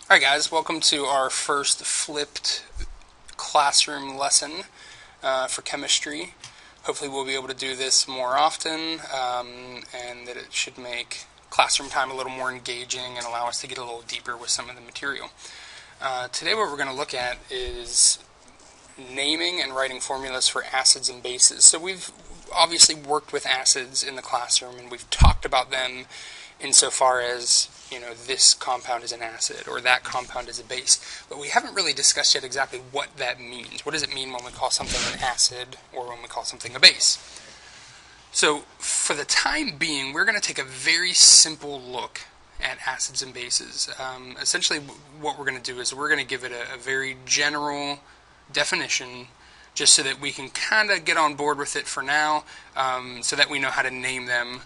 Alright guys, welcome to our first flipped classroom lesson for chemistry. Hopefully we'll be able to do this more often and that it should make classroom time a little more engaging and allow us to get a little deeper with some of the material. Today what we're going to look at is naming and writing formulas for acids and bases. So we've obviously worked with acids in the classroom and we've talked about them insofar as, you know, this compound is an acid or that compound is a base. But we haven't really discussed yet exactly what that means. What does it mean when we call something an acid or when we call something a base? So for the time being, we're going to take a very simple look at acids and bases. Essentially what we're going to do is we're going to give it a very general definition just so that we can kind of get on board with it for now, so that we know how to name them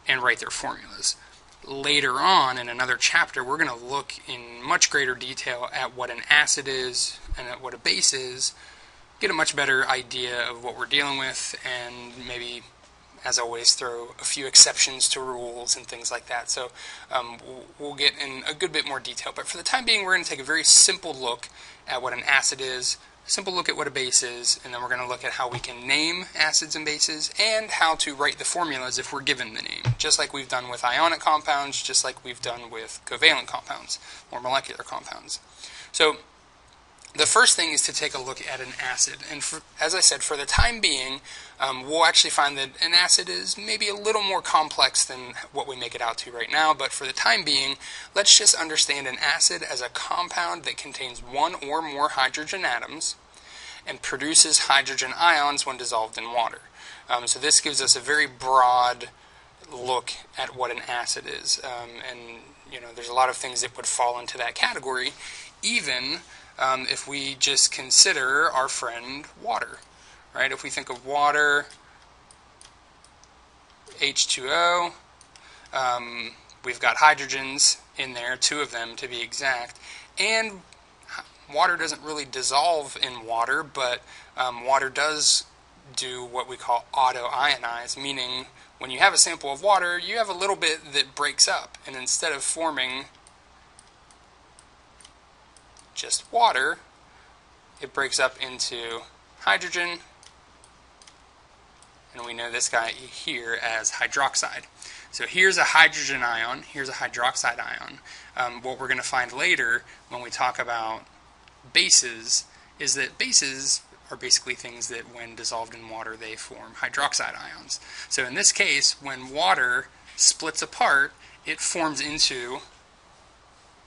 and write their formulas. Later on in another chapter, we're going to look in much greater detail at what an acid is and at what a base is, get a much better idea of what we're dealing with, and maybe, as always, throw a few exceptions to rules and things like that. So we'll get in a good bit more detail. But for the time being, we're going to take a very simple look at what an acid is, simple look at what a base is, and then we're going to look at how we can name acids and bases and how to write the formulas if we're given the name, just like we've done with ionic compounds, just like we've done with covalent compounds or molecular compounds. So the first thing is to take a look at an acid, and as I said, for the time being, we'll actually find that an acid is maybe a little more complex than what we make it out to right now, but for the time being, let's just understand an acid as a compound that contains one or more hydrogen atoms and produces hydrogen ions when dissolved in water. So this gives us a very broad look at what an acid is, and you know, there's a lot of things that would fall into that category, even if we just consider our friend water, right? If we think of water, H2O, we've got hydrogens in there, 2 of them to be exact, and water doesn't really dissolve in water, but water does do what we call auto-ionize, meaning when you have a sample of water, you have a little bit that breaks up, and instead of forming just water, it breaks up into hydrogen, and we know this guy here as hydroxide. So here's a hydrogen ion, here's a hydroxide ion. What we're going to find later when we talk about bases is that bases are basically things that when dissolved in water they form hydroxide ions. So in this case, when water splits apart, it forms into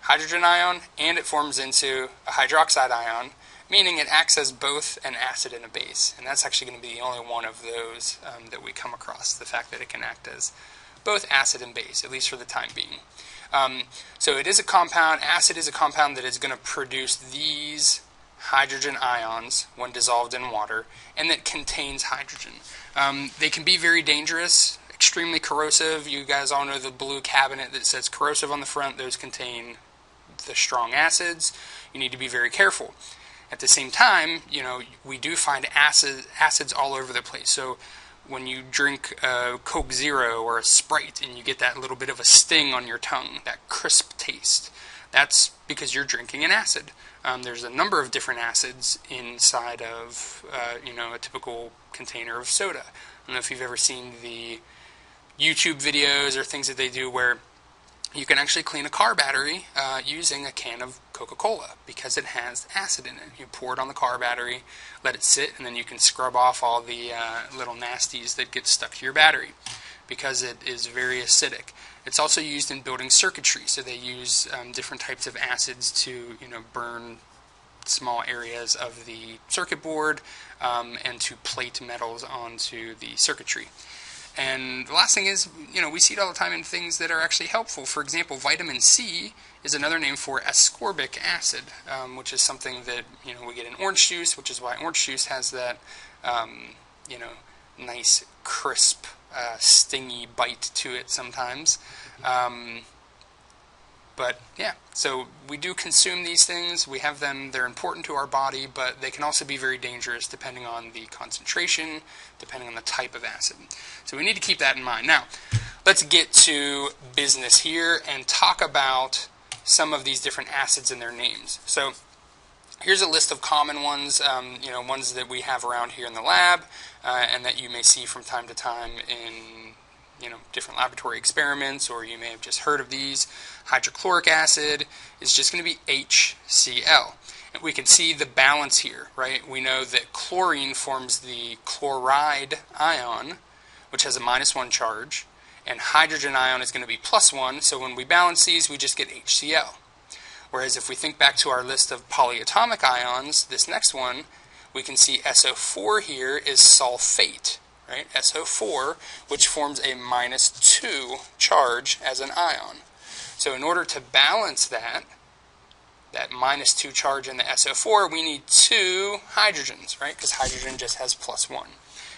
hydrogen ion and it forms into a hydroxide ion, meaning it acts as both an acid and a base. And that's actually going to be the only one of those that we come across, the fact that it can act as both acid and base, at least for the time being. So it is a compound. Acid is a compound that is going to produce these hydrogen ions when dissolved in water, and that contains hydrogen. They can be very dangerous, extremely corrosive. You guys all know the blue cabinet that says corrosive on the front. Those contain the strong acids. You need to be very careful. At the same time, you know, we do find acids all over the place. So when you drink a Coke Zero or a Sprite and you get that little bit of a sting on your tongue, that crisp taste, that's because you're drinking an acid. There's a number of different acids inside of you know, a typical container of soda. I don't know if you've ever seen the YouTube videos or things that they do where you can actually clean a car battery using a can of Coca-Cola because it has acid in it. You pour it on the car battery, let it sit, and then you can scrub off all the little nasties that get stuck to your battery because it is very acidic. It's also used in building circuitry, so they use different types of acids to, you know, burn small areas of the circuit board and to plate metals onto the circuitry. And the last thing is, you know, we see it all the time in things that are actually helpful. For example, vitamin C is another name for ascorbic acid, which is something that, you know, we get in orange juice, which is why orange juice has that, you know, nice, crisp, stingy bite to it sometimes. But yeah, so we do consume these things, we have them, they're important to our body, but they can also be very dangerous depending on the concentration, depending on the type of acid. So we need to keep that in mind. Now, let's get to business here and talk about some of these different acids and their names. So here's a list of common ones, ones that we have around here in the lab, and that you may see from time to time in different laboratory experiments, or you may have just heard of these. Hydrochloric acid is just going to be HCl. And we can see the balance here, right? We know that chlorine forms the chloride ion, which has a -1 charge, and hydrogen ion is going to be +1, so when we balance these, we just get HCl. Whereas if we think back to our list of polyatomic ions, this next one, we can see SO4 here is sulfate, right? SO4, which forms a -2 charge as an ion. So in order to balance that -2 charge in the SO4, we need 2 hydrogens, right? Because hydrogen just has +1.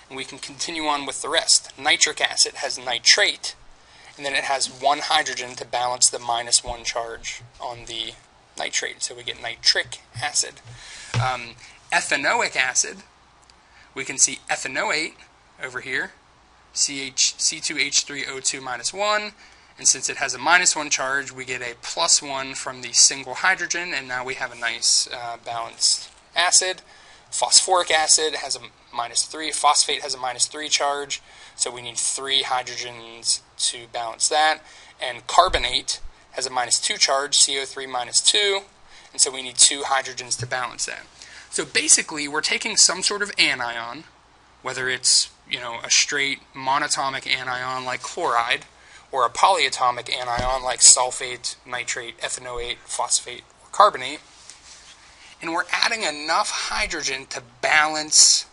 And we can continue on with the rest. Nitric acid has nitrate, and then it has 1 hydrogen to balance the -1 charge on the nitrate. So we get nitric acid. Ethanoic acid, we can see ethanoate over here, C2H3O2 -1, and since it has a -1 charge, we get a +1 from the single hydrogen, and now we have a nice balanced acid. Phosphoric acid has a -3, phosphate has a -3 charge, so we need 3 hydrogens to balance that, and carbonate has a -2 charge, CO3 -2, and so we need 2 hydrogens to balance that. So basically, we're taking some sort of anion, whether it's a straight monatomic anion like chloride, or a polyatomic anion like sulfate, nitrate, ethanoate, phosphate, or carbonate, and we're adding enough hydrogen to balance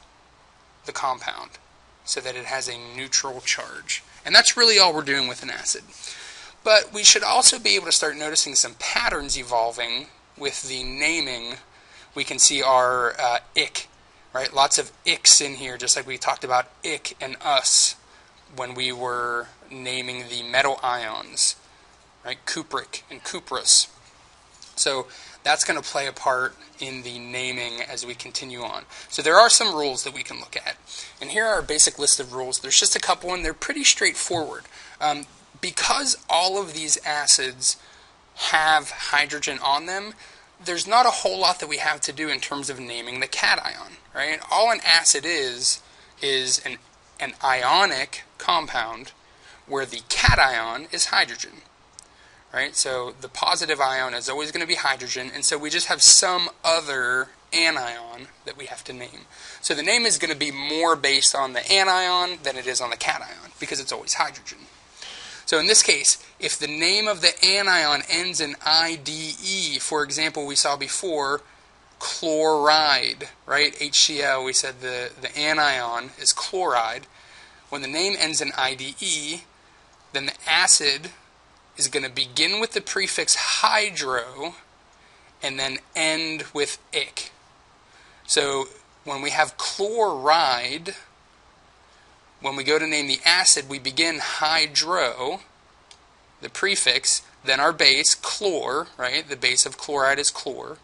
the compound so that it has a neutral charge. And that's really all we're doing with an acid. But we should also be able to start noticing some patterns evolving with the naming. We can see our ick, right? Lots of icks in here, just like we talked about ick and us when we were naming the metal ions, right? Cupric and cuprous. So that's going to play a part in the naming as we continue on. So there are some rules that we can look at. And here are a basic list of rules. There's just a couple, and they're pretty straightforward. Because all of these acids have hydrogen on them, there's not a whole lot that we have to do in terms of naming the cation, right? All an acid is an ionic compound where the cation is hydrogen, right? So the positive ion is always going to be hydrogen, and so we just have some other anion that we have to name. So the name is going to be more based on the anion than it is on the cation, because it's always hydrogen. So in this case, if the name of the anion ends in IDE, for example, we saw before chloride, right? HCl, we said the anion is chloride. When the name ends in IDE, then the acid is going to begin with the prefix hydro and then end with ic. So when we have chloride, when we go to name the acid, we begin hydro, the prefix, then our base, chlor, right? The base of chloride is chlor.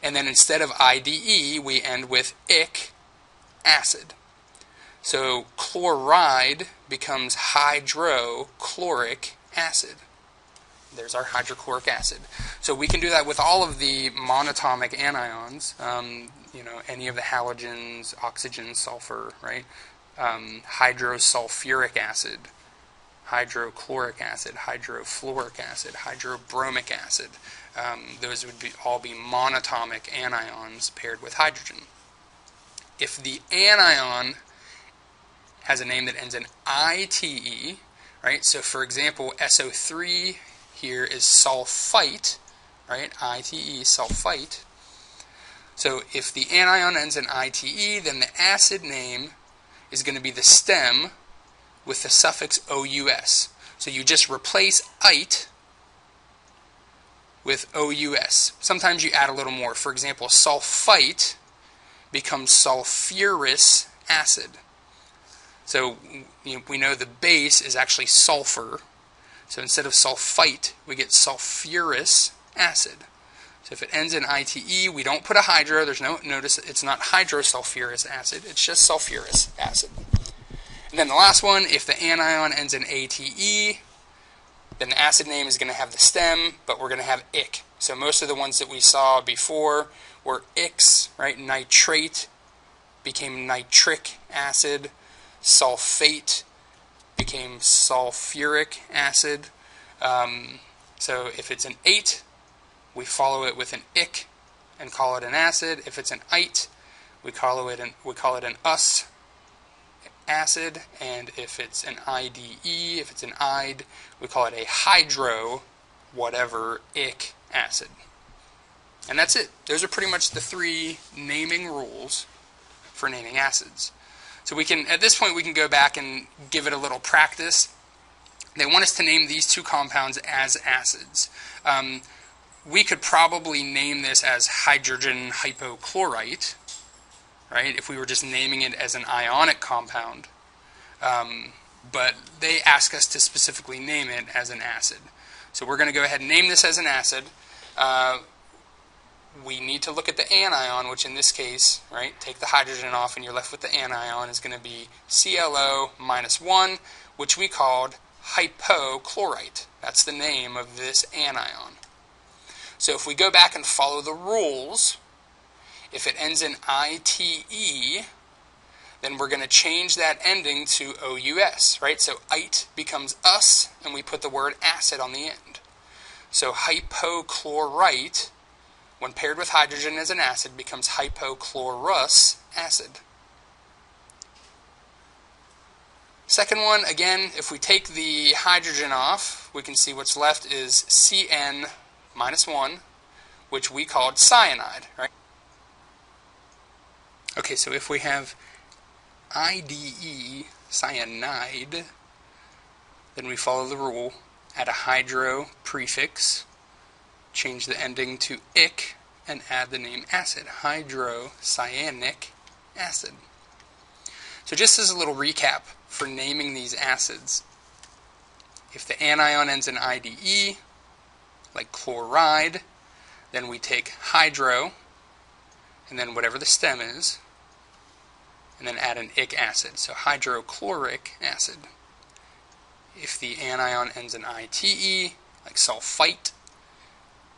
And then instead of IDE, we end with ic, acid. So chloride becomes hydrochloric acid. There's our hydrochloric acid. So we can do that with all of the monatomic anions, any of the halogens, oxygen, sulfur, right? Hydrosulfuric acid, hydrochloric acid, hydrofluoric acid, hydrobromic acid. Those would all be monatomic anions paired with hydrogen. If the anion has a name that ends in ITE, right? So for example, SO3 here is sulfite, right? ITE, sulfite. So if the anion ends in ITE, then the acid name is going to be the stem with the suffix OUS. So you just replace ite with OUS. Sometimes you add a little more. For example, sulfite becomes sulfurous acid. So we know the base is actually sulfur. So instead of sulfite, we get sulfurous acid. So if it ends in ITE, we don't put a hydro. Notice it's not hydrosulfurous acid. It's just sulfurous acid. And then the last one, if the anion ends in ATE, then the acid name is going to have the stem, but we're going to have ic. So most of the ones that we saw before were ics, right? Nitrate became nitric acid. Sulfate became sulfuric acid. So if it's an ate, we follow it with an ic and call it an acid. If it's an ite, we call it an us acid. And if it's an IDE, if it's an ide, we call it a hydro whatever ic acid. And that's it. Those are pretty much the three naming rules for naming acids. So we can, at this point, we can go back and give it a little practice. They want us to name these two compounds as acids. We could probably name this as hydrogen hypochlorite, right, if we were just naming it as an ionic compound. But they ask us to specifically name it as an acid. So we're going to go ahead and name this as an acid. We need to look at the anion, which in this case, right, take the hydrogen off and you're left with the anion, is going to be ClO minus 1, which we called hypochlorite. That's the name of this anion. So if we go back and follow the rules, if it ends in ITE, then we're going to change that ending to OUS, right? So ite becomes us, and we put the word acid on the end. So hypochlorite, when paired with hydrogen as an acid, becomes hypochlorous acid. Second one, again, if we take the hydrogen off, we can see what's left is Cn minus 1, which we called cyanide, right? Okay, so if we have IDE, cyanide, then we follow the rule, add a hydro prefix, change the ending to ic, and add the name acid, hydrocyanic acid. So just as a little recap for naming these acids, if the anion ends in IDE, like chloride, then we take hydro, and then whatever the stem is, and then add an ic acid, so hydrochloric acid. If the anion ends in ITE, like sulfite,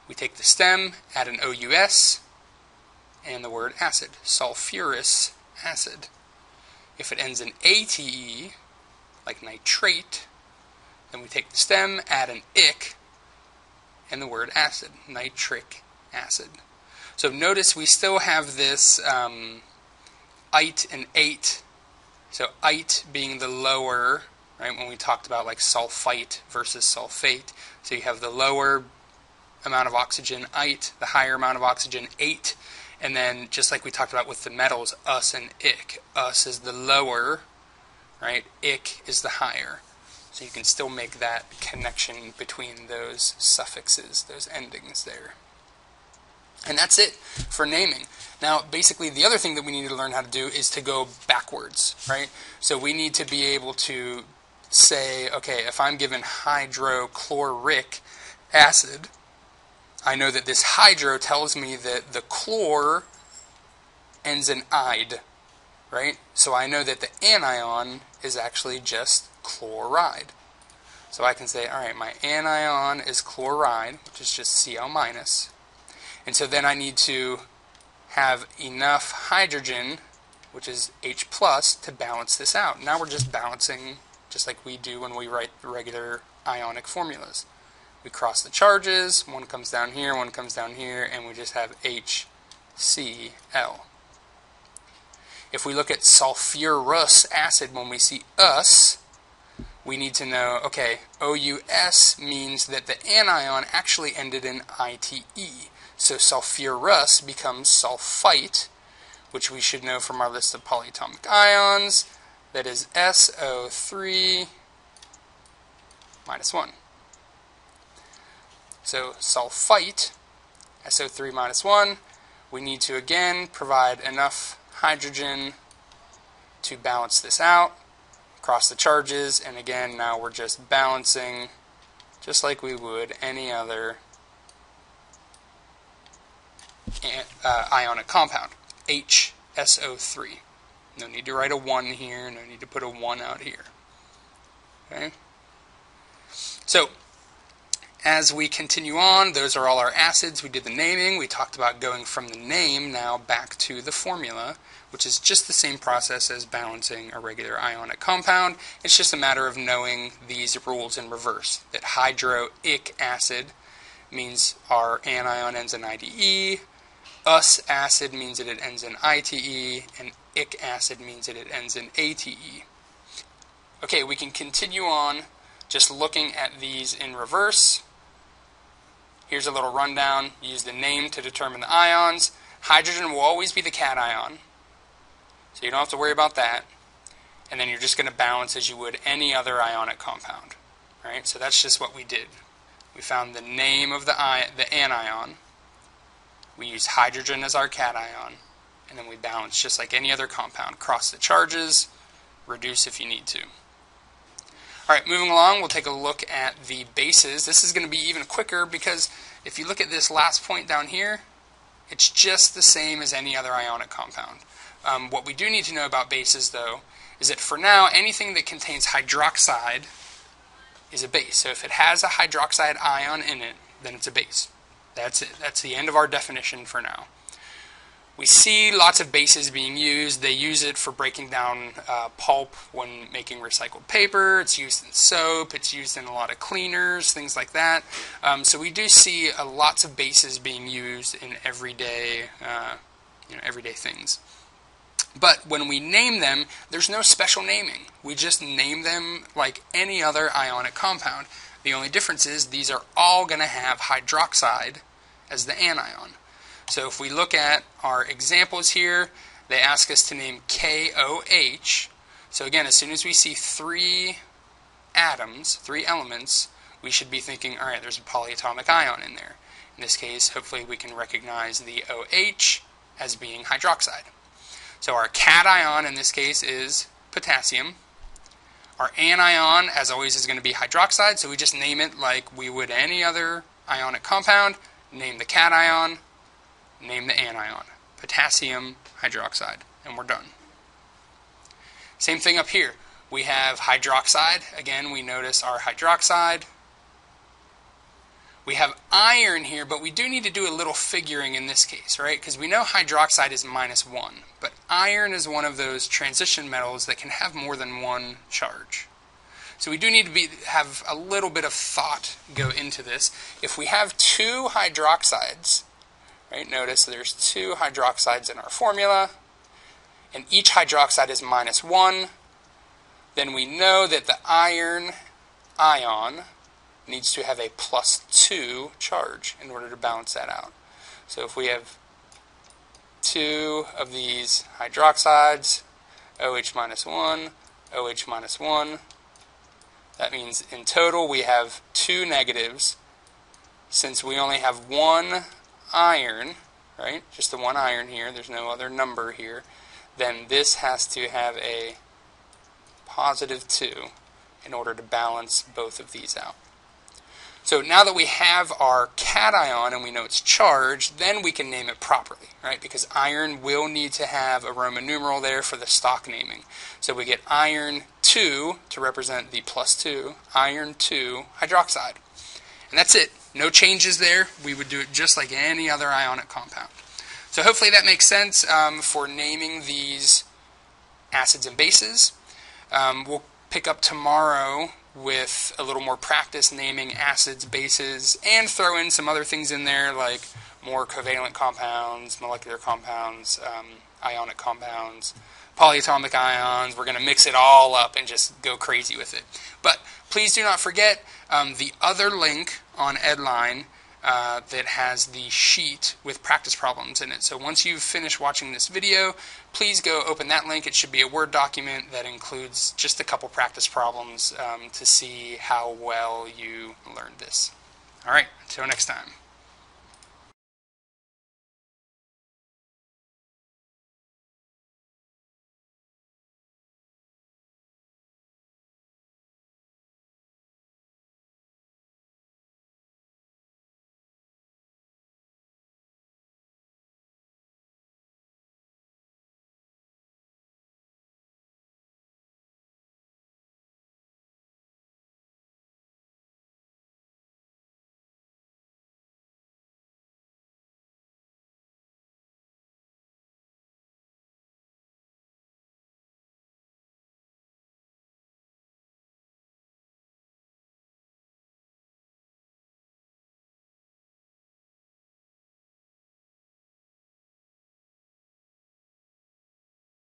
we take the stem, add an OUS, and the word acid, sulfurous acid. If it ends in ATE, like nitrate, then we take the stem, add an ic, and the word acid, nitric acid. So notice we still have this ite and ate. So ite being the lower, right, when we talked about like sulfite versus sulfate. So you have the lower amount of oxygen, ite, the higher amount of oxygen, ate, and then just like we talked about with the metals, us and ic. Us is the lower, right, ic is the higher. So you can still make that connection between those suffixes, those endings there. And that's it for naming. Now, basically, the other thing that we need to learn how to do is to go backwards, right? So we need to be able to say, okay, if I'm given hydrochloric acid, I know that this hydro tells me that the chlor ends in ide, right? So I know that the anion is actually just chloride. So I can say, all right, my anion is chloride, which is just Cl minus. And so then I need to have enough hydrogen, which is H plus, to balance this out. Now we're just balancing just like we do when we write regular ionic formulas. We cross the charges, one comes down here, one comes down here, and we just have HCl. If we look at sulfurous acid, when we see us, we need to know, okay, OUS means that the anion actually ended in ITE. So sulfurous becomes sulfite, which we should know from our list of polyatomic ions. That is SO3 minus 1. So sulfite, SO3 minus 1, we need to again provide enough hydrogen to balance this out, cross the charges, and again now we're just balancing just like we would any other ionic compound, HSO3. No need to write a 1 here, no need to put a 1 out here. Okay? So As we continue on, those are all our acids. We did the naming. We talked about going from the name now back to the formula, which is just the same process as balancing a regular ionic compound. It's just a matter of knowing these rules in reverse. That hydroic acid means our anion ends in IDE, us acid means that it ends in ITE, and ic acid means that it ends in ATE. Okay, we can continue on just looking at these in reverse. Here's a little rundown. Use the name to determine the ions. Hydrogen will always be the cation, so you don't have to worry about that. And then you're just going to balance as you would any other ionic compound. Right? So that's just what we did. We found the name of the anion. We use hydrogen as our cation, and then we balance just like any other compound. Cross the charges, reduce if you need to. Alright, moving along, we'll take a look at the bases. This is going to be even quicker because if you look at this last point down here, it's just the same as any other ionic compound. What we do need to know about bases, though, is that for now, anything that contains hydroxide is a base. So if it has a hydroxide ion in it, then it's a base. That's it. That's the end of our definition for now. We see lots of bases being used. They use it for breaking down pulp when making recycled paper. It's used in soap. It's used in a lot of cleaners, things like that. So we do see lots of bases being used in everyday, everyday things. But when we name them, there's no special naming. We just name them like any other ionic compound. The only difference is these are all going to have hydroxide as the anion. So if we look at our examples here, they ask us to name KOH. So again, as soon as we see 3 atoms, 3 elements, we should be thinking, all right, there's a polyatomic ion in there. In this case, hopefully we can recognize the OH as being hydroxide. So our cation in this case is potassium. Our anion, as always, is going to be hydroxide, so we just name it like we would any other ionic compound. Name the cation, name the anion. Potassium hydroxide, and we're done. Same thing up here. We have hydroxide. Again, we notice our hydroxide. We have iron here, but we do need to do a little figuring in this case, right? Because we know hydroxide is -1, but iron is one of those transition metals that can have more than one charge. So we do need to have a little bit of thought go into this. If we have 2 hydroxides, right? Notice there's 2 hydroxides in our formula, and each hydroxide is -1, then we know that the iron ion needs to have a +2 charge in order to balance that out. So if we have 2 of these hydroxides, OH -1, OH -1, that means in total we have 2 negatives. Since we only have 1 iron, right, just the 1 iron here, there's no other number here, then this has to have a +2 in order to balance both of these out. So now that we have our cation and we know it's charged, then we can name it properly, right? Because iron will need to have a Roman numeral there for the stock naming. So we get iron 2 to represent the +2, iron 2 hydroxide. And that's it. No changes there. We would do it just like any other ionic compound. So hopefully that makes sense for naming these acids and bases. We'll pick up tomorrow with a little more practice naming acids, bases, and throw in some other things in there like more covalent compounds, molecular compounds, ionic compounds, polyatomic ions. We're going to mix it all up and just go crazy with it. But please do not forget the other link on Edline that has the sheet with practice problems in it. So once you've finished watching this video, please go open that link. It should be a Word document that includes just a couple practice problems to see how well you learned this. All right, until next time.